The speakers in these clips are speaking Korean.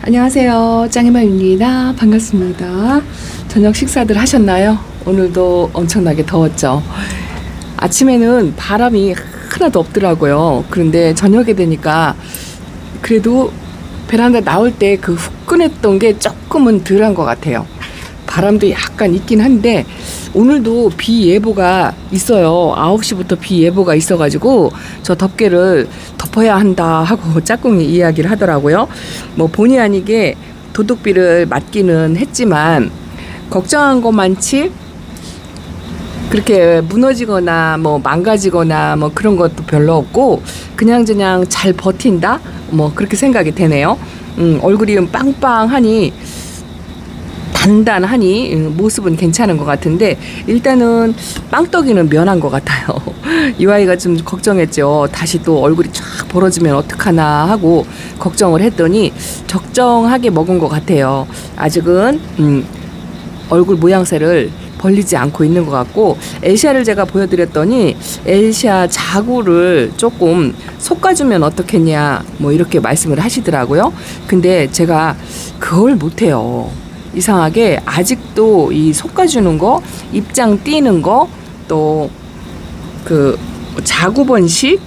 안녕하세요. 짱이맘입니다. 반갑습니다. 저녁 식사들 하셨나요? 오늘도 엄청나게 더웠죠. 아침에는 바람이 하나도 없더라고요. 그런데 저녁에 되니까 그래도 베란다 나올 때 그 후끈했던 게 조금은 덜한 것 같아요. 바람도 약간 있긴 한데 오늘도 비 예보가 있어요. 9시부터 비 예보가 있어가지고 저 덮개를 덮어야 한다 하고 짝꿍이 이야기를 하더라고요. 뭐 본의 아니게 도둑비를 맞기는 했지만 걱정한 것만치 그렇게 무너지거나 뭐 망가지거나 뭐 그런 것도 별로 없고 그냥 잘 버틴다 뭐 그렇게 생각이 되네요. 얼굴이 빵빵하니 단단하니 모습은 괜찮은 것 같은데 일단은 빵떡이는 면한 것 같아요. 이 아이가 좀 걱정했죠. 다시 또 얼굴이 쫙 벌어지면 어떡하나 하고 걱정을 했더니 적정하게 먹은 것 같아요. 아직은 얼굴 모양새를 벌리지 않고 있는 것 같고 엘샤를 제가 보여드렸더니 엘샤 자구를 조금 솎아주면 어떻겠냐 뭐 이렇게 말씀을 하시더라고요. 근데 제가 그걸 못해요. 이상하게 아직도 이 솎아주는 거, 입장 띄는 거, 또 그 자구 번식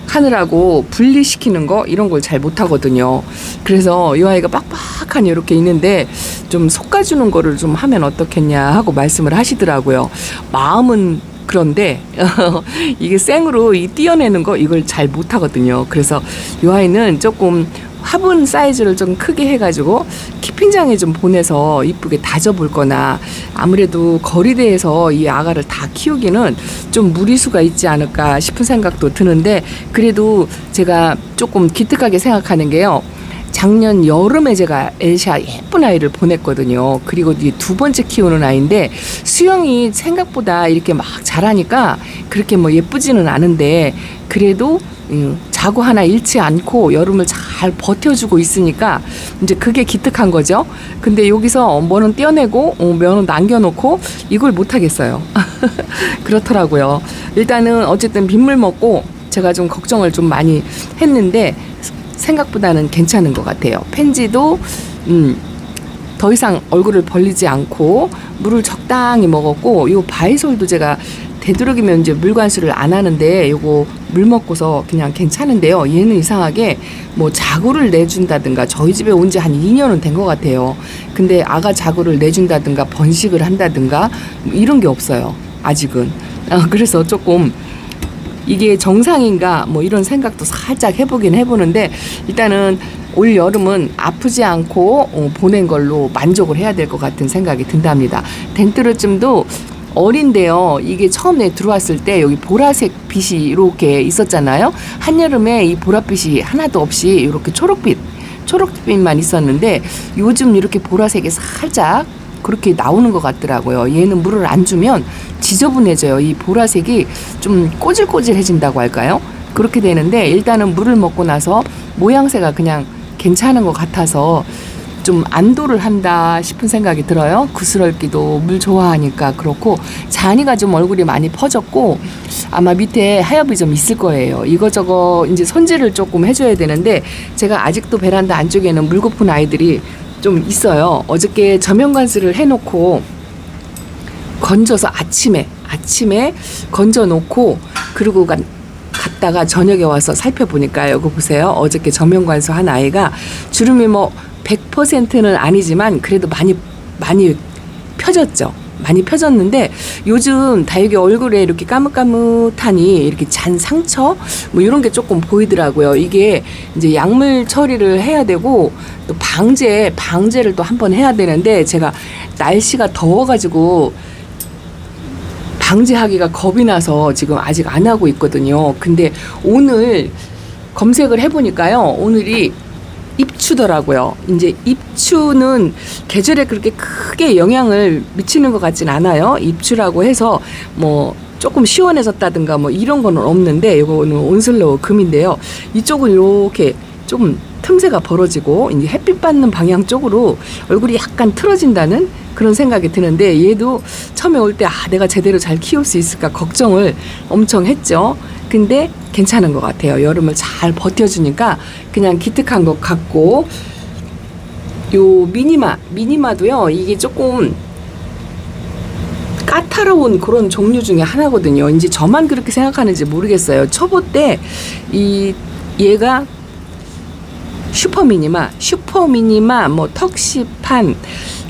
하느라고 분리시키는 거 이런 걸 잘 못하거든요. 그래서 이 아이가 빡빡하니 이렇게 있는데 좀 솎아주는 거를 좀 하면 어떻겠냐 하고 말씀을 하시더라고요. 마음은 그런데 이게 생으로 이 띄어내는 거 이걸 잘 못하거든요. 그래서 이 아이는 조금 화분 사이즈를 좀 크게 해가지고 키핑장에 좀 보내서 이쁘게 다져볼 거나 아무래도 거리대에서 이 아가를 다 키우기는 좀 무리수가 있지 않을까 싶은 생각도 드는데 그래도 제가 조금 기특하게 생각하는 게요. 작년 여름에 제가 엘샤 예쁜 아이를 보냈거든요. 그리고 이 두 번째 키우는 아이인데 수영이 생각보다 이렇게 막 잘하니까 그렇게 뭐 예쁘지는 않은데 그래도 자구 하나 잃지 않고 여름을 잘 버텨주고 있으니까 이제 그게 기특한 거죠. 근데 여기서 뭐는 떼어내고 뭐는 남겨놓고 이걸 못하겠어요. 그렇더라고요. 일단은 어쨌든 빗물 먹고 제가 좀 걱정을 좀 많이 했는데 생각보다는 괜찮은 것 같아요. 펜지도 더 이상 얼굴을 벌리지 않고 물을 적당히 먹었고 요 바이솔도 제가 되도록이면 이제 물관수를 안 하는데 요거 물 먹고서 그냥 괜찮은데요. 얘는 이상하게 뭐 자구를 내준다든가 저희 집에 온 지 한 2년은 된 것 같아요. 근데 아가 자구를 내준다든가 번식을 한다든가 이런 게 없어요. 아직은. 그래서 조금 이게 정상인가 뭐 이런 생각도 살짝 해보긴 해보는데 일단은 올 여름은 아프지 않고 보낸 걸로 만족을 해야 될 것 같은 생각이 든답니다. 덴트로쯤도 어린데요. 이게 처음에 들어왔을 때 여기 보라색 빛이 이렇게 있었잖아요. 한여름에 이 보랏빛이 하나도 없이 이렇게 초록빛만 있었는데 요즘 이렇게 보라색이 살짝 그렇게 나오는 것 같더라고요. 얘는 물을 안 주면 지저분해져요. 이 보라색이 좀 꼬질꼬질해진다고 할까요? 그렇게 되는데 일단은 물을 먹고 나서 모양새가 그냥 괜찮은 것 같아서 좀 안도를 한다 싶은 생각이 들어요. 구스럽기도 물 좋아하니까 그렇고 잔이가 좀 얼굴이 많이 퍼졌고 아마 밑에 하엽이 좀 있을 거예요. 이거저거 이제 손질을 조금 해줘야 되는데 제가 아직도 베란다 안쪽에는 물 고픈 아이들이 좀 있어요. 어저께 저면관수를 해놓고 건져서 아침에 건져 놓고 그리고 갔다가 저녁에 와서 살펴보니까 여기 보세요. 어저께 저면관수 한 아이가 주름이 뭐 100%는 아니지만 그래도 많이 펴졌죠. 많이 펴졌는데 요즘 다육이 얼굴에 이렇게 까뭇까뭇하니 이렇게 잔 상처 뭐 이런 게 조금 보이더라고요. 이게 이제 약물 처리를 해야 되고 또 방제를 또 한번 해야 되는데 제가 날씨가 더워가지고 방제하기가 겁이 나서 지금 아직 안 하고 있거든요. 근데 오늘 검색을 해보니까요. 오늘이 입추더라고요. 이제 입추는 계절에 그렇게 크게 영향을 미치는 것 같진 않아요. 입추라고 해서 뭐 조금 시원해졌다든가 뭐 이런 거는 없는데 이거는 온슬로우 금인데요. 이쪽은 이렇게 좀 틈새가 벌어지고 이제 햇빛 받는 방향 쪽으로 얼굴이 약간 틀어진다는 그런 생각이 드는데 얘도 처음에 올 때 내가 제대로 잘 키울 수 있을까 걱정을 엄청 했죠. 근데 괜찮은 것 같아요. 여름을 잘 버텨주니까 그냥 기특한 것 같고 요 미니마도요. 이게 조금 까다로운 그런 종류 중에 하나거든요. 이제 저만 그렇게 생각하는지 모르겠어요. 초보 때 얘가 슈퍼미니마, 뭐 턱시판,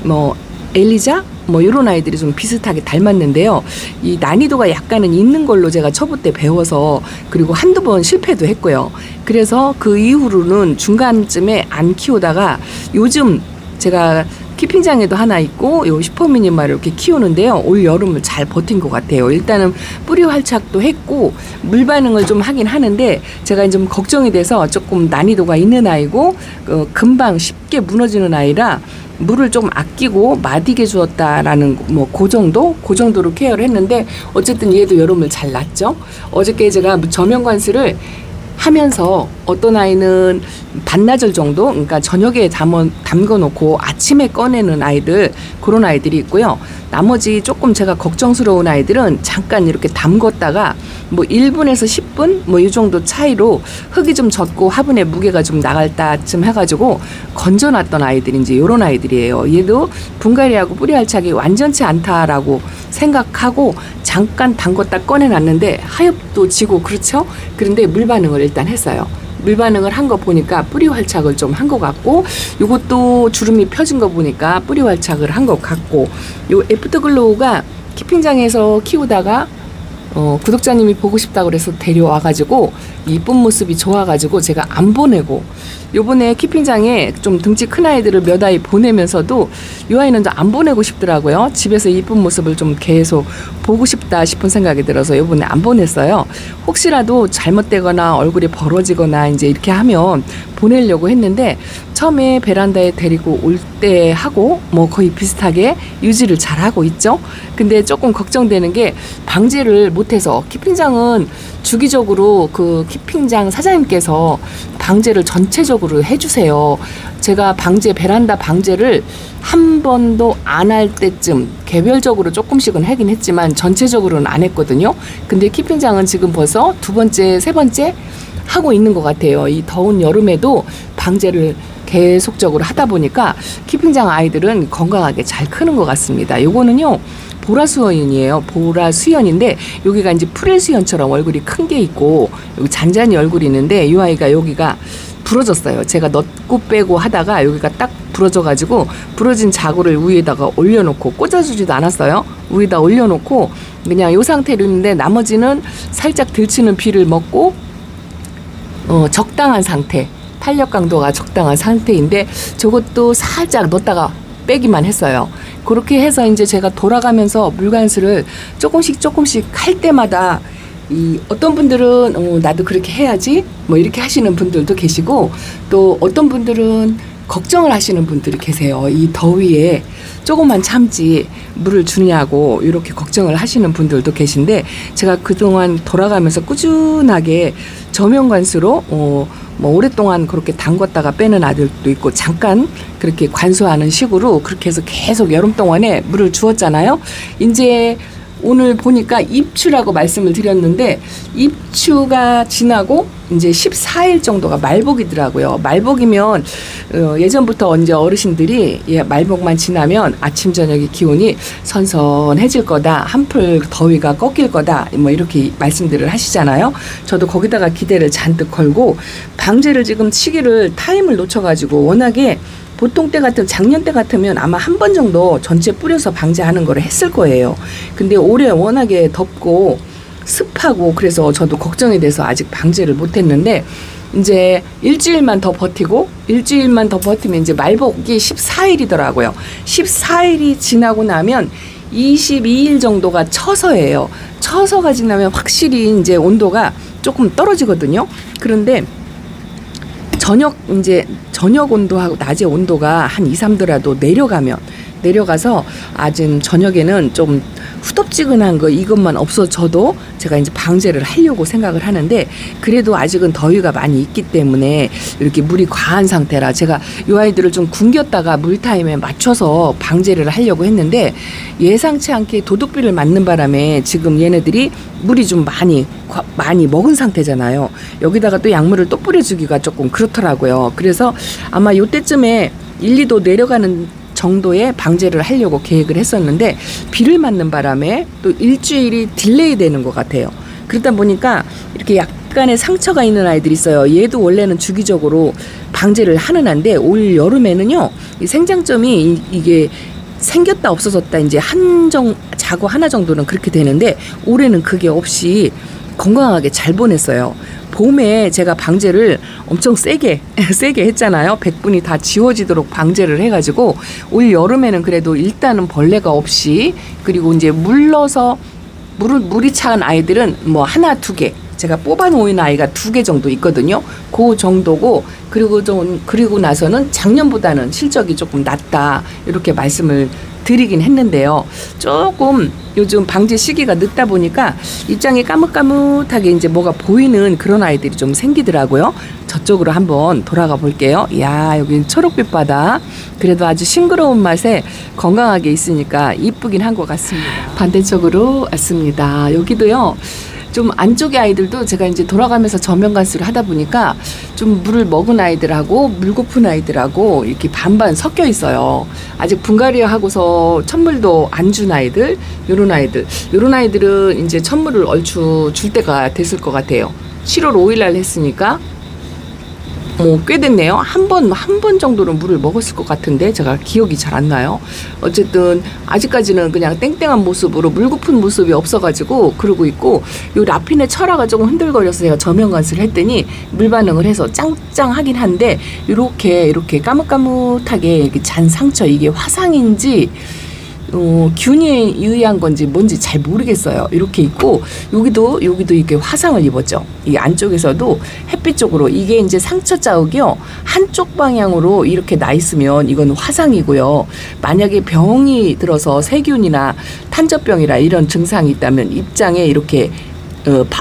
뭐 엘리자, 뭐 이런 아이들이 좀 비슷하게 닮았는데요. 이 난이도가 약간은 있는 걸로 제가 초보 때 배워서, 그리고 한두 번 실패도 했고요. 그래서 그 이후로는 중간쯤에 안 키우다가 요즘 제가 키핑장에도 하나 있고 요 슈퍼미니마를 이렇게 키우는데요. 올 여름을 잘 버틴 것 같아요. 일단은 뿌리 활착도 했고 물 반응을 좀 하긴 하는데, 제가 좀 걱정이 돼서 조금 난이도가 있는 아이고 금방 쉽게 무너지는 아이라 물을 좀 아끼고 마디게 주었다라는 뭐 그 정도로 케어를 했는데, 어쨌든 얘도 여름을 잘 났죠. 어저께 제가 저명 관수를 하면서 어떤 아이는 반나절 정도, 그러니까 저녁에 담궈 놓고 아침에 꺼내는 아이들, 그런 아이들이 있고요. 나머지 조금 제가 걱정스러운 아이들은 잠깐 이렇게 담궜다가 뭐 1분에서 10분 뭐 이 정도 차이로 흙이 좀 젖고 화분에 무게가 좀 나갈 때쯤 해가지고 건져놨던 아이들이 이제 요런 아이들이에요. 얘도 분갈이하고 뿌리 활착이 완전치 않다라고 생각하고 잠깐 담궜다 꺼내놨는데 하엽도 지고 그렇죠. 그런데 물 반응을 일단 했어요. 물 반응을 한 거 보니까 뿌리 활착을 좀 한 것 같고, 요것도 주름이 펴진 거 보니까 뿌리 활착을 한 것 같고, 요 애프터글로우가 키핑장에서 키우다가 구독자님이 보고 싶다고 그래서 데려와가지고 이쁜 모습이 좋아가지고 제가 안 보내고, 요번에 키핑장에 좀 등치 큰 아이들을 몇 아이 보내면서도 이 아이는 안 보내고 싶더라고요. 집에서 이쁜 모습을 좀 계속 보고 싶다 싶은 생각이 들어서 요번에 안 보냈어요. 혹시라도 잘못되거나 얼굴이 벌어지거나 이제 이렇게 하면 보내려고 했는데, 처음에 베란다에 데리고 올 때 하고 뭐 거의 비슷하게 유지를 잘 하고 있죠. 근데 조금 걱정되는 게 방제를 못해서, 키핑장은 주기적으로 그 키핑장 사장님께서 방제를 전체적으로 해주세요. 제가 베란다 방제를 한 번도 안 할 때쯤 개별적으로 조금씩은 하긴 했지만 전체적으로는 안 했거든요. 근데 키핑장은 지금 벌써 두 번째, 세 번째 하고 있는 것 같아요. 이 더운 여름에도 방제를 계속적으로 하다 보니까 키핑장 아이들은 건강하게 잘 크는 것 같습니다. 요거는요, 보라수연이에요. 보라수연인데 여기가 이제 프레수연처럼 얼굴이 큰 게 있고 여기 잔잔히 얼굴이 있는데, 이 아이가 여기가 부러졌어요. 제가 넣고 빼고 하다가 여기가 딱 부러져가지고 부러진 자구를 위에다가 올려놓고, 꽂아주지도 않았어요. 위에다 올려놓고 그냥 이 상태로 있는데, 나머지는 살짝 들치는 비를 먹고 적당한 상태, 탄력 강도가 적당한 상태인데 저것도 살짝 넣었다가 빼기만 했어요. 그렇게 해서 이제 제가 돌아가면서 물관수를 조금씩 할 때마다 어떤 분들은 나도 그렇게 해야지 뭐 이렇게 하시는 분들도 계시고, 또 어떤 분들은 걱정을 하시는 분들이 계세요. 이 더위에 조금만 참지 물을 주냐고 이렇게 걱정을 하시는 분들도 계신데, 제가 그동안 돌아가면서 꾸준하게 저명관수로 뭐 오랫동안 그렇게 담궜다가 빼는 아들도 있고, 잠깐 그렇게 관수하는 식으로 그렇게 해서 계속 여름 동안에 물을 주었잖아요. 이제 오늘 보니까 입추라고 말씀을 드렸는데, 입추가 지나고 이제 14일 정도가 말복이더라고요. 말복이면 예전부터 이제 어르신들이 말복만 지나면 아침 저녁의 기온이 선선해질 거다, 한풀 더위가 꺾일 거다, 뭐 이렇게 말씀들을 하시잖아요. 저도 거기다가 기대를 잔뜩 걸고 방제를 지금 시기를 타임을 놓쳐가지고, 워낙에 보통 때 같은 작년 때 같으면 아마 한 번 정도 전체 뿌려서 방제하는 거를 했을 거예요. 근데 올해 워낙에 덥고 습하고 그래서 저도 걱정이 돼서 아직 방제를 못 했는데, 이제 일주일만 더 버티면 이제 말복이 14일이더라고요. 14일이 지나고 나면 22일 정도가 처서예요. 처서가 지나면 확실히 이제 온도가 조금 떨어지거든요. 그런데 저녁 온도하고 낮의 온도가 한 2, 3도라도 내려가서 아직 저녁에는 좀 후덥지근한 거 이것만 없어져도 제가 이제 방제를 하려고 생각을 하는데, 그래도 아직은 더위가 많이 있기 때문에 이렇게 물이 과한 상태라 제가 이 아이들을 좀 굶겼다가 물타임에 맞춰서 방제를 하려고 했는데, 예상치 않게 도둑비를 맞는 바람에 지금 얘네들이 물이 좀 많이 먹은 상태잖아요. 여기다가 또 약물을 또 뿌려주기가 조금 그렇더라고요. 그래서 아마 요때쯤에 1, 2도 내려가는 정도의 방제를 하려고 계획을 했었는데 비를 맞는 바람에 또 일주일이 딜레이 되는 것 같아요. 그러다 보니까 이렇게 약간의 상처가 있는 아이들이 있어요. 얘도 원래는 주기적으로 방제를 하는 애인데 올 여름에는요, 이 생장점이 이게 생겼다 없어졌다 이제 자구 하나 정도는 그렇게 되는데 올해는 그게 없이 건강하게 잘 보냈어요. 봄에 제가 방제를 엄청 세게 했잖아요. 100분이 다 지워지도록 방제를 해가지고 올 여름에는 그래도 일단은 벌레가 없이, 그리고 이제 물이 찬 아이들은 뭐 하나, 두 개, 제가 뽑아 놓은 아이가 2개 정도 있거든요. 그 정도고, 그리고 나서는 작년보다는 실적이 조금 낫다, 이렇게 말씀을 드리긴 했는데요. 조금 요즘 방제 시기가 늦다 보니까 입장이 까뭇까뭇하게 이제 뭐가 보이는 그런 아이들이 좀 생기더라고요. 저쪽으로 한번 돌아가 볼게요. 이야, 여기 초록빛 바다. 그래도 아주 싱그러운 맛에 건강하게 있으니까 이쁘긴 한 것 같습니다. 반대쪽으로 왔습니다. 여기도요, 좀 안쪽의 아이들도 제가 이제 돌아가면서 저면관수를 하다 보니까 좀 물을 먹은 아이들하고 물 고픈 아이들하고 이렇게 반반 섞여 있어요. 아직 분갈이 하고서 첫물도 안 준 아이들, 요런 아이들은 이제 첫물을 얼추 줄 때가 됐을 것 같아요. 7월 5일 날 했으니까 꽤 됐네요. 한 번 정도는 물을 먹었을 것 같은데 제가 기억이 잘 안 나요. 어쨌든 아직까지는 그냥 땡땡한 모습으로 물 고픈 모습이 없어가지고 그러고 있고, 요 라핀의 철화가 조금 흔들거려서 제가 저면관수를 했더니 물 반응을 해서 짱짱하긴 한데, 이렇게 까뭇까뭇하게 이렇게 잔 상처, 이게 화상인지 균에 의한 건지 뭔지 잘 모르겠어요. 이렇게 있고, 여기도 이렇게 화상을 입었죠. 이 안쪽에서도 햇빛 쪽으로, 이게 이제 상처 자국이요, 한쪽 방향으로 이렇게 나 있으면 이건 화상이고요. 만약에 병이 들어서 세균이나 탄저병이라 이런 증상이 있다면 입장에 이렇게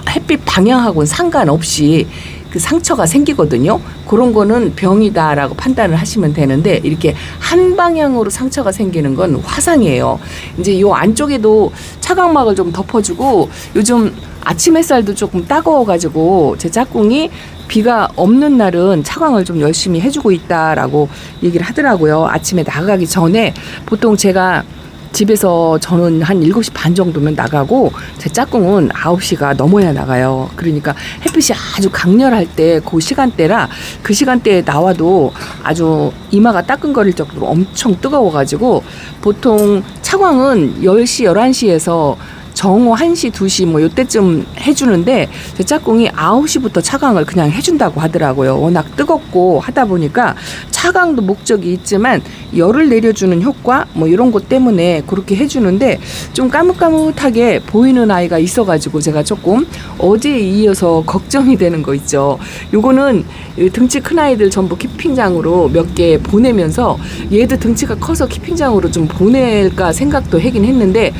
햇빛 방향하고는 상관없이 그 상처가 생기거든요. 그런 거는 병이다라고 판단을 하시면 되는데, 이렇게 한 방향으로 상처가 생기는 건 화상이에요. 이제 요 안쪽에도 차광막을 좀 덮어주고, 요즘 아침 햇살도 조금 따가워가지고 제 짝꿍이 비가 없는 날은 차광을 좀 열심히 해주고 있다라고 얘기를 하더라고요. 아침에 나가기 전에 보통 제가 집에서 저는 한 7시 반 정도면 나가고 제 짝꿍은 9시가 넘어야 나가요. 그러니까 햇빛이 아주 강렬할 때 그 시간대라, 그 시간대에 나와도 아주 이마가 따끔거릴 정도로 엄청 뜨거워가지고 보통 차광은 10시, 11시에서 정오 1시, 2시 뭐 요때쯤 해주는데, 제 짝꿍이 9시부터 차광을 그냥 해준다고 하더라고요. 워낙 뜨겁고 하다 보니까 차광도 목적이 있지만 열을 내려주는 효과 뭐 이런 것 때문에 그렇게 해주는데, 좀 까뭇까뭇하게 보이는 아이가 있어가지고 제가 조금 어제에 이어서 걱정이 되는 거 있죠. 요거는 등치 큰 아이들 전부 키핑장으로 몇 개 보내면서 얘도 등치가 커서 키핑장으로 좀 보낼까 생각도 하긴 했는데,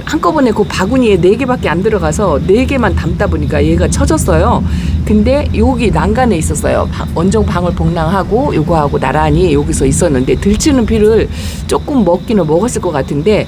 한꺼번에 그 바구니에 4개밖에 안 들어가서 4개만 담다 보니까 얘가 처졌어요. 근데 여기 난간에 있었어요. 원종 방울복랑하고 요거하고 나란히 여기서 있었는데, 들치는 피를 조금 먹기는 먹었을 것 같은데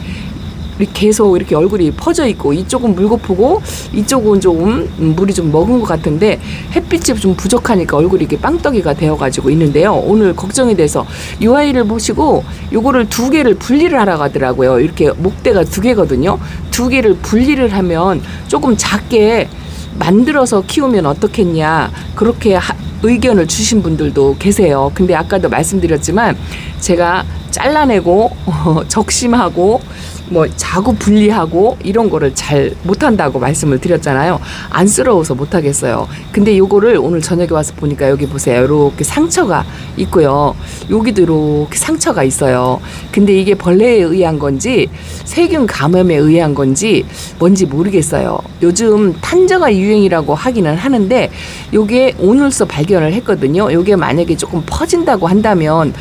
계속 이렇게 얼굴이 퍼져 있고, 이쪽은 물 고프고 이쪽은 조금 물이 좀 먹은 것 같은데 햇빛이 좀 부족하니까 얼굴이 이렇게 빵떡이가 되어가지고 있는데요. 오늘 걱정이 돼서 이 아이를 보시고 요거를 2개를 분리를 하라고 하더라고요. 이렇게 목대가 2개거든요. 2개를 분리를 하면 조금 작게 만들어서 키우면 어떻겠냐, 그렇게 의견을 주신 분들도 계세요. 근데 아까도 말씀드렸지만 제가 잘라내고 적심하고 뭐 자구 분리하고 이런 거를 잘 못한다고 말씀을 드렸잖아요. 안쓰러워서 못하겠어요. 근데 요거를 오늘 저녁에 와서 보니까 여기 보세요. 이렇게 상처가 있고요. 여기도 이렇게 상처가 있어요. 근데 이게 벌레에 의한 건지 세균 감염에 의한 건지 뭔지 모르겠어요. 요즘 탄저가 유행이라고 하기는 하는데 요게 오늘서 발견을 했거든요. 요게 만약에 조금 퍼진다고 한다면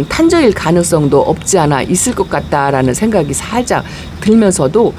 탄저일 가능성도 없지 않아 있을 것 같다라는 생각이 살짝 들면서도,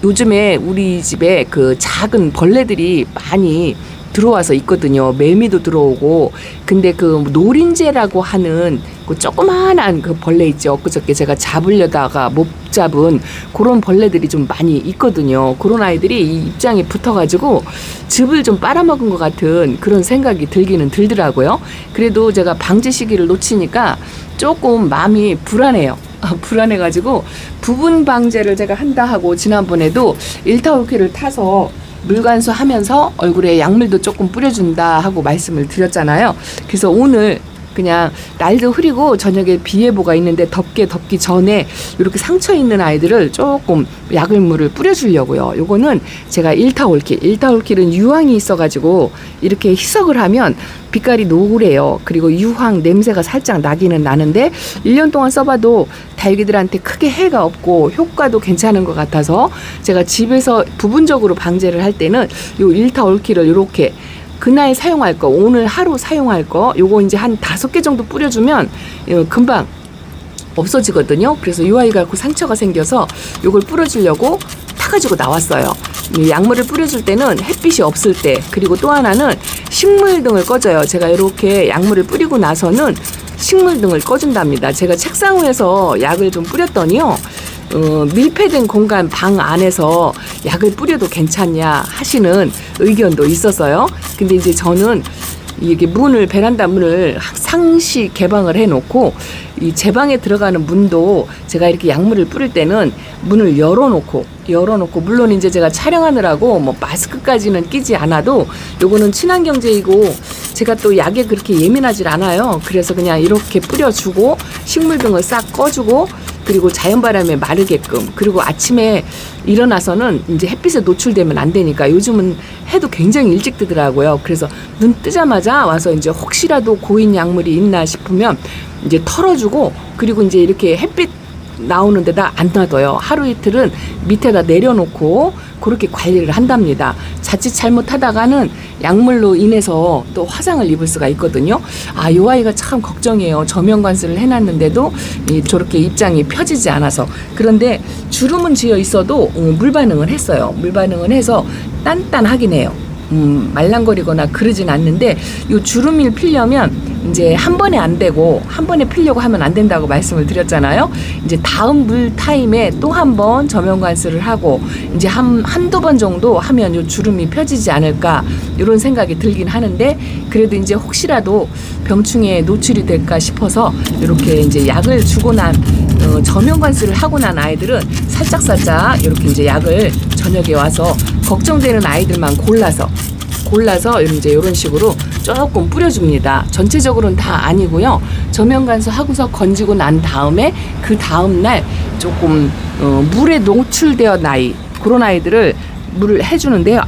요즘에 우리 집에 그 작은 벌레들이 많이 들어와서 있거든요. 매미도 들어오고. 근데 그 노린재라고 하는 그 조그만한 그 벌레 있죠. 그저께 제가 잡으려다가 못 잡은 그런 벌레들이 좀 많이 있거든요. 그런 아이들이 이 입장에 붙어가지고 즙을 좀 빨아먹은 것 같은 그런 생각이 들기는 들더라고요. 그래도 제가 방제 시기를 놓치니까 조금 마음이 불안해요. 불안해가지고 부분 방제를 제가 한다 하고 지난번에도 일타올키를 타서 물관수 하면서 얼굴에 약물도 조금 뿌려준다 하고 말씀을 드렸잖아요. 그래서 오늘 그냥 날도 흐리고 저녁에 비 예보가 있는데 덥기 전에 이렇게 상처 있는 아이들을 조금 약물을 뿌려주려고요. 요거는 제가 일타올킬은 유황이 있어가지고 이렇게 희석을 하면 빛깔이 노래요. 그리고 유황 냄새가 살짝 나기는 나는데 1년 동안 써봐도 달기들한테 크게 해가 없고 효과도 괜찮은 것 같아서 제가 집에서 부분적으로 방제를 할 때는 요 일타올킬을 이렇게 그날 사용할 거, 오늘 하루 사용할 거, 요거 이제 한 5개 정도 뿌려주면 금방 없어지거든요. 그래서 이 아이가 그 상처가 생겨서 요걸 뿌려주려고 타가지고 나왔어요. 이 약물을 뿌려줄 때는 햇빛이 없을 때, 그리고 또 하나는 식물 등을 꺼줘요. 제가 이렇게 약물을 뿌리고 나서는 식물 등을 꺼준답니다. 제가 책상 위에서 약을 좀 뿌렸더니요. 밀폐된 공간 방 안에서 약을 뿌려도 괜찮냐 하시는 의견도 있었어요. 근데 이제 저는 이게 베란다 문을 상시 개방을 해놓고 이 제 방에 들어가는 문도 제가 이렇게 약물을 뿌릴 때는 문을 열어놓고 물론 이제 제가 촬영하느라고 뭐 마스크까지는 끼지 않아도 요거는 친환경제이고 제가 또 약에 그렇게 예민하질 않아요. 그래서 그냥 이렇게 뿌려주고 식물 등을 싹 꺼주고 그리고 자연바람에 마르게끔, 그리고 아침에 일어나서는 이제 햇빛에 노출되면 안 되니까 요즘은 해도 굉장히 일찍 뜨더라고요. 그래서 눈 뜨자마자 와서 이제 혹시라도 고인 약물이 있나 싶으면 이제 털어주고, 그리고 이제 이렇게 햇빛 나오는 데다 안 놔둬요. 하루 이틀은 밑에다 내려놓고 그렇게 관리를 한답니다. 자칫 잘못하다가는 약물로 인해서 또 화상을 입을 수가 있거든요. 이 아이가 참 걱정이에요. 저면관수를 해놨는데도 저렇게 입장이 펴지지 않아서. 그런데 주름은 지어 있어도 물 반응을 했어요. 물 반응을 해서 단단하긴 해요. 말랑거리거나 그러진 않는데 요 주름을 피려면 이제 한 번에 안 되고 한 번에 피려고 하면 안 된다고 말씀을 드렸잖아요. 이제 다음 물 타임에 또 한 번 저면관수를 하고 이제 한두 번 정도 하면 요 주름이 펴지지 않을까 이런 생각이 들긴 하는데, 그래도 이제 혹시라도 병충해에 노출이 될까 싶어서 이렇게 이제 약을 주고 난 저면관수를 하고 난 아이들은 살짝 이렇게 이제 약을 저녁에 와서 걱정되는 아이들만 골라서 이제 이런 식으로 조금 뿌려줍니다. 전체적으로는 다 아니고요. 저면관수 하고서 건지고 난 다음에 그 다음날 조금 물에 노출되어 그런 아이들을 물을 해주는데요.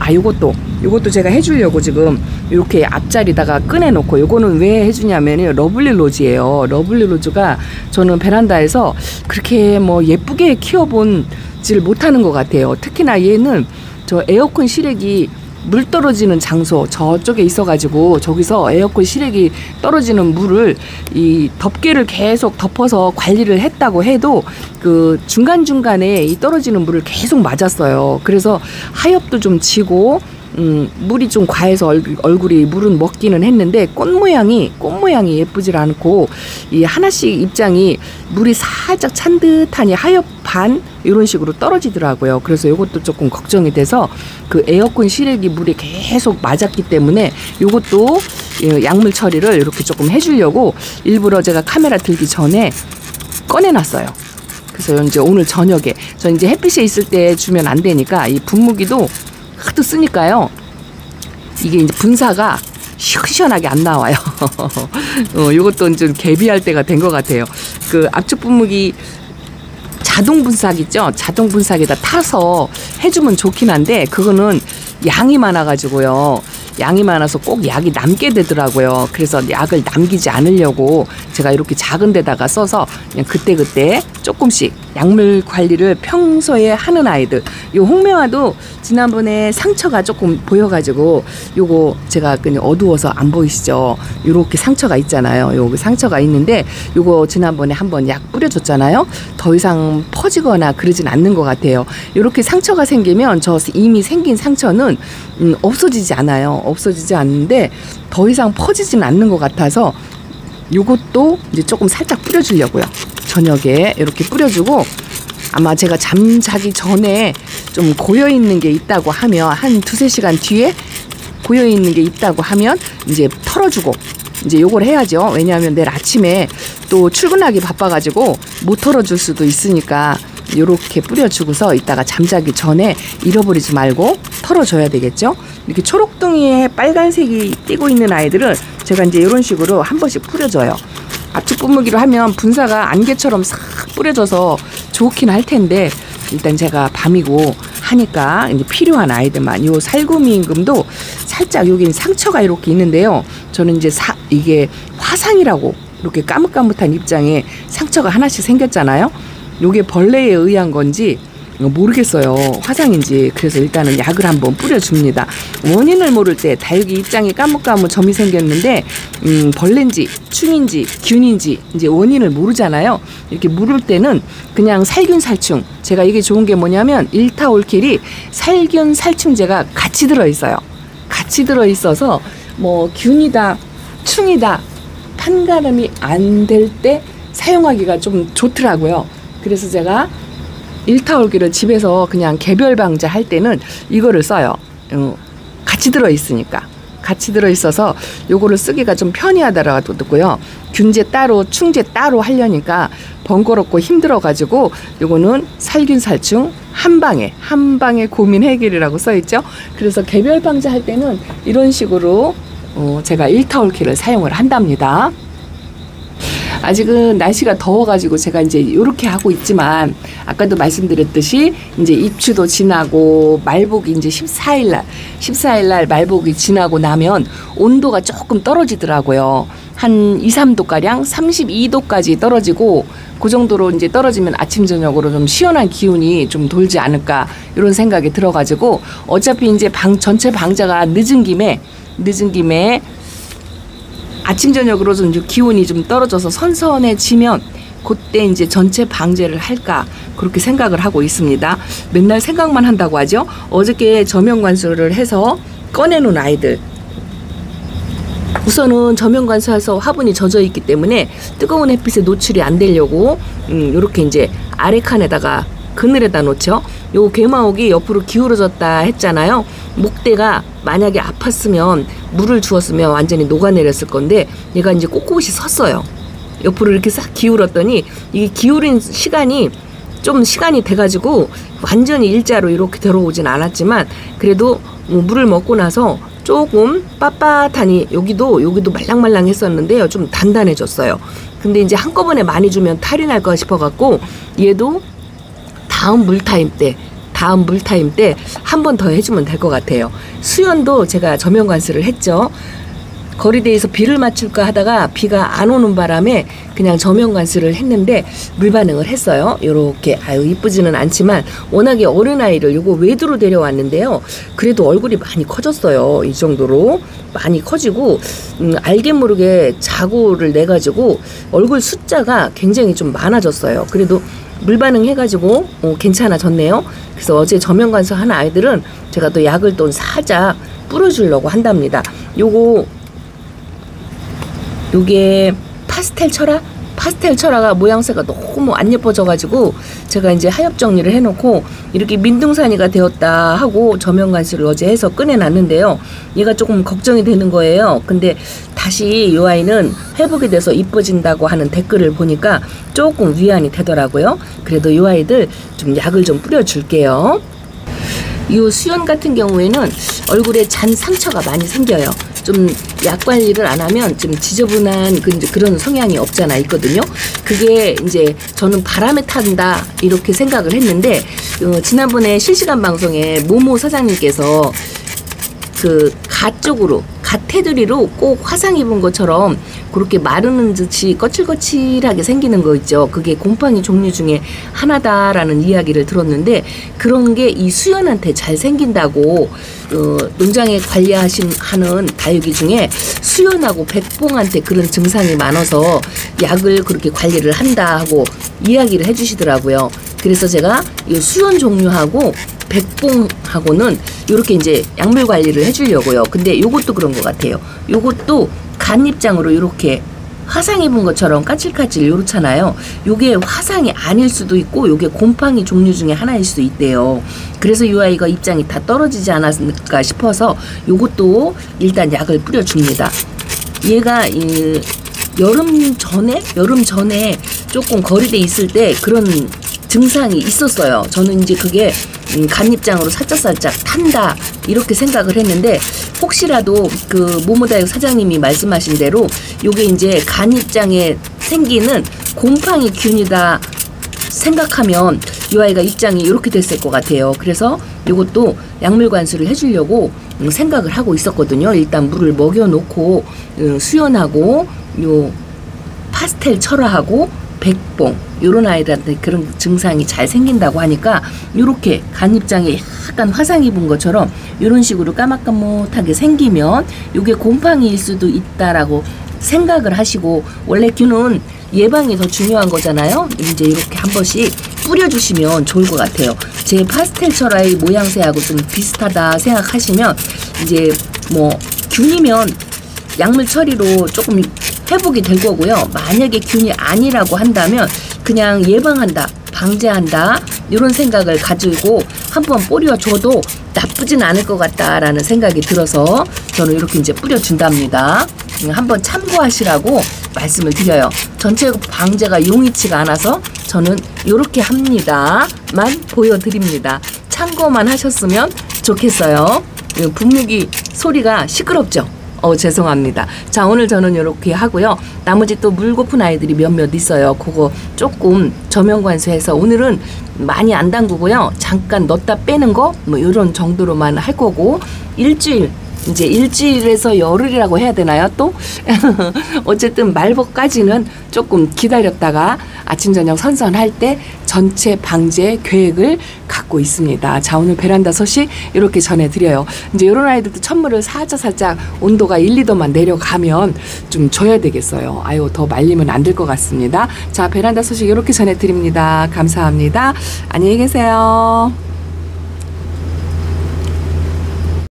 요것도 제가 해주려고 지금 이렇게 앞자리다가 꺼내놓고, 요거는 왜 해주냐면요, 러블리 로즈예요. 러블리 로즈가 저는 베란다에서 그렇게 뭐 예쁘게 키워본지를 못하는 것 같아요. 특히나 얘는 저 에어컨 실외기 물 떨어지는 장소 저쪽에 있어가지고 저기서 에어컨 실외기 떨어지는 물을 이 덮개를 계속 덮어서 관리를 했다고 해도 그 중간중간에 이 떨어지는 물을 계속 맞았어요. 그래서 하엽도 좀 지고 물이 좀 과해서 얼굴이 물은 먹기는 했는데 꽃 모양이 예쁘질 않고 이 하나씩 입장이 물이 살짝 찬 듯하니 하엽 반 이런 식으로 떨어지더라고요. 그래서 이것도 조금 걱정이 돼서 그 에어컨 실외기 물이 계속 맞았기 때문에 이것도 약물 처리를 이렇게 조금 해주려고 일부러 제가 카메라 들기 전에 꺼내놨어요. 그래서 이제 오늘 저녁에 저 이제 햇빛에 있을 때 주면 안 되니까 이 분무기도 하도 쓰니까요. 이게 이제 분사가 시원하게 안 나와요. 이것도 좀 개비할 때가 된 것 같아요. 그 압축 분무기 자동 분사기 있죠? 자동 분사기에다 타서 해주면 좋긴 한데 그거는 양이 많아가지고요. 양이 많아서 꼭 약이 남게 되더라고요. 그래서 약을 남기지 않으려고 제가 이렇게 작은 데다가 써서 그냥 그때그때 조금씩 약물 관리를 평소에 하는 아이들. 요 홍매화도 지난번에 상처가 조금 보여가지고 요거 제가 그냥 어두워서 안 보이시죠? 요렇게 상처가 있잖아요. 요 상처가 있는데 요거 지난번에 한번 약 뿌려줬잖아요. 더 이상 퍼지거나 그러진 않는 것 같아요. 요렇게 상처가 생기면 저 이미 생긴 상처는 없어지지 않아요. 없어지지 않는데 더 이상 퍼지진 않는 것 같아서 요것도 이제 조금 살짝 뿌려주려고요. 저녁에 이렇게 뿌려주고, 아마 제가 잠자기 전에 좀 고여있는 게 있다고 하면, 한 2-3시간 뒤에 고여있는 게 있다고 하면 이제 털어주고, 이제 요걸 해야죠. 왜냐하면 내일 아침에 또 출근하기 바빠가지고 못 털어줄 수도 있으니까 요렇게 뿌려주고서 이따가 잠자기 전에 잃어버리지 말고 털어줘야 되겠죠. 이렇게 초록둥이에 빨간색이 띄고 있는 아이들은 제가 이제 이런 식으로 한 번씩 뿌려줘요. 압축 분무기로 하면 분사가 안개처럼 싹 뿌려져서 좋긴 할 텐데, 일단 제가 밤이고 하니까 이제 필요한 아이들만. 요 살구미 임금도 살짝 여기 상처가 이렇게 있는데요. 저는 이제 이게 화상이라고 이렇게 까뭇까뭇한 입장에 상처가 하나씩 생겼잖아요. 요게 벌레에 의한 건지 모르겠어요. 화상인지. 그래서 일단은 약을 한번 뿌려줍니다. 원인을 모를 때 다육이 입장에 까뭇까뭇 점이 생겼는데 벌레인지 충인지 균인지 이제 원인을 모르잖아요. 이렇게 물을 때는 그냥 살균 살충, 제가 이게 좋은 게 뭐냐면 일타올킬이 살균 살충제가 같이 들어있어요. 같이 들어있어서 뭐 균이다 충이다 판가름이 안 될 때 사용하기가 좀 좋더라고요. 그래서 제가 일타올기를 집에서 그냥 개별 방제 할 때는 이거를 써요. 같이 들어있으니까. 같이 들어있어서 요거를 쓰기가 좀 편리하더라고요. 균제 따로 충제 따로 하려니까 번거롭고 힘들어가지고 요거는 살균살충 한 방에 고민 해결이라고 써있죠. 그래서 개별 방제 할 때는 이런 식으로 제가 일타올키를 사용을 한답니다. 아직은 날씨가 더워가지고 제가 이제 이렇게 하고 있지만, 아까도 말씀드렸듯이 이제 입추도 지나고 말복이 이제 14일날 말복이 지나고 나면 온도가 조금 떨어지더라고요. 한 2-3도가량 32도까지 떨어지고, 그 정도로 이제 떨어지면 아침 저녁으로 좀 시원한 기운이 좀 돌지 않을까 이런 생각이 들어가지고, 어차피 이제 전체 방자가 늦은 김에 아침 저녁으로 좀 기온이 좀 떨어져서 선선해지면 그때 이제 전체 방제를 할까 그렇게 생각을 하고 있습니다. 맨날 생각만 한다고 하죠. 어저께 저명관수를 해서 꺼내놓은 아이들, 우선은 저명관수해서 화분이 젖어 있기 때문에 뜨거운 햇빛에 노출이 안 되려고 이렇게 이제 아래 칸에다가 그늘에다 놓죠. 요 개마옥이 옆으로 기울어졌다 했잖아요. 목대가 만약에 아팠으면 물을 주었으면 완전히 녹아내렸을 건데, 얘가 이제 꼿꼿이 섰어요. 옆으로 이렇게 싹 기울었더니 이 기울인 시간이 좀 시간이 돼가지고 완전히 일자로 이렇게 들어오진 않았지만, 그래도 물을 먹고 나서 조금 빳빳하니 여기도 말랑말랑 했었는데요. 좀 단단해졌어요. 근데 이제 한꺼번에 많이 주면 탈이 날까 싶어갖고 얘도 다음 물타임 때 한 번 더 해주면 될 것 같아요. 수연도 제가 저명관수를 했죠. 거리대에서 비를 맞출까 하다가 비가 안 오는 바람에 그냥 저명관수를 했는데 물 반응을 했어요. 요렇게 이쁘지는 않지만 워낙에 어린아이를 요거 외두로 데려왔는데요. 그래도 얼굴이 많이 커졌어요. 이 정도로 많이 커지고 알게 모르게 자고를 내가지고 얼굴 숫자가 굉장히 좀 많아졌어요. 그래도 물 반응해가지고 괜찮아졌네요. 그래서 어제 저명관수 한 아이들은 제가 또 약을 또 살짝 뿌려주려고 한답니다. 요게 파스텔 철화가 모양새가 너무 안 예뻐져가지고 제가 이제 하엽 정리를 해놓고 이렇게 민둥산이가 되었다 하고 저명관수를 어제 해서 꺼내놨는데요. 얘가 조금 걱정이 되는 거예요. 근데 다시 이 아이는 회복이 돼서 이뻐진다고 하는 댓글을 보니까 조금 위안이 되더라고요. 그래도 이 아이들 좀 약을 좀 뿌려줄게요. 이 수연 같은 경우에는 얼굴에 잔 상처가 많이 생겨요. 좀 약 관리를 안 하면 좀 지저분한 그런 성향이 없잖아 있거든요. 그게 이제 저는 바람에 탄다 이렇게 생각을 했는데, 지난번에 실시간 방송에 모모 사장님께서 그 갓 테두리로 꼭 화상 입은 것처럼 그렇게 마르는 듯이 거칠거칠하게 생기는 거 있죠. 그게 곰팡이 종류 중에 하나다라는 이야기를 들었는데, 그런 게 이 수연한테 잘 생긴다고 농장에 하는 다육이 중에 수연하고 백봉한테 그런 증상이 많아서 약을 그렇게 관리를 한다 하고 이야기를 해주시더라고요. 그래서 제가 이 수연 종류하고 백봉하고는 이렇게 이제 약물 관리를 해주려고요. 근데 요것도 그런 것 같아요. 요것도 간 입장으로 이렇게 화상 입은 것처럼 까칠까칠 요렇잖아요. 요게 화상이 아닐 수도 있고 요게 곰팡이 종류 중에 하나일 수도 있대요. 그래서 이 아이가 입장이 다 떨어지지 않았을까 싶어서 요것도 일단 약을 뿌려줍니다. 얘가 여름 전에 조금 거리돼 있을 때 그런 증상이 있었어요. 저는 이제 그게 간입장으로 살짝살짝 탄다 이렇게 생각을 했는데, 혹시라도 그 모모다육 사장님이 말씀하신 대로 요게 이제 간입장에 생기는 곰팡이 균이다 생각하면 이 아이가 입장이 이렇게 됐을 것 같아요. 그래서 요것도 약물 관수를 해주려고 생각을 하고 있었거든요. 일단 물을 먹여놓고 수연하고 요 파스텔 철화하고 백봉 요런 아이들한테 그런 증상이 잘 생긴다고 하니까 요렇게 간입장에 약간 화상 입은 것처럼 요런 식으로 까맣까뭇하게 생기면 요게 곰팡이일 수도 있다라고 생각을 하시고, 원래 균은 예방이 더 중요한 거잖아요. 이제 이렇게 한 번씩 뿌려주시면 좋을 것 같아요. 제 파스텔 철화의 모양새하고 좀 비슷하다 생각하시면 이제 뭐 균이면 약물 처리로 조금 회복이 될 거고요. 만약에 균이 아니라고 한다면 그냥 예방한다, 방제한다 이런 생각을 가지고 한번 뿌려줘도 나쁘진 않을 것 같다라는 생각이 들어서 저는 이렇게 이제 뿌려준답니다. 한번 참고하시라고 말씀을 드려요. 전체 방제가 용이치가 않아서 저는 이렇게 합니다만 보여드립니다. 참고만 하셨으면 좋겠어요. 분무기 소리가 시끄럽죠? 죄송합니다. 자, 오늘 저는 이렇게 하고요. 나머지 또 물 고픈 아이들이 몇몇 있어요. 그거 조금 저면 관수해서 오늘은 많이 안 담그고요. 잠깐 넣었다 빼는 거 뭐 이런 정도로만 할 거고, 이제 일주일에서 열흘이라고 해야 되나요? 또 어쨌든 말복까지는 조금 기다렸다가 아침 저녁 선선할 때 전체 방제 계획을 갖고 있습니다. 자, 오늘 베란다 소식 이렇게 전해드려요. 이제 이런 아이들도 찬물을 살짝 온도가 1, 2도만 내려가면 좀 줘야 되겠어요. 아유, 더 말리면 안 될 것 같습니다. 자, 베란다 소식 이렇게 전해드립니다. 감사합니다. 안녕히 계세요.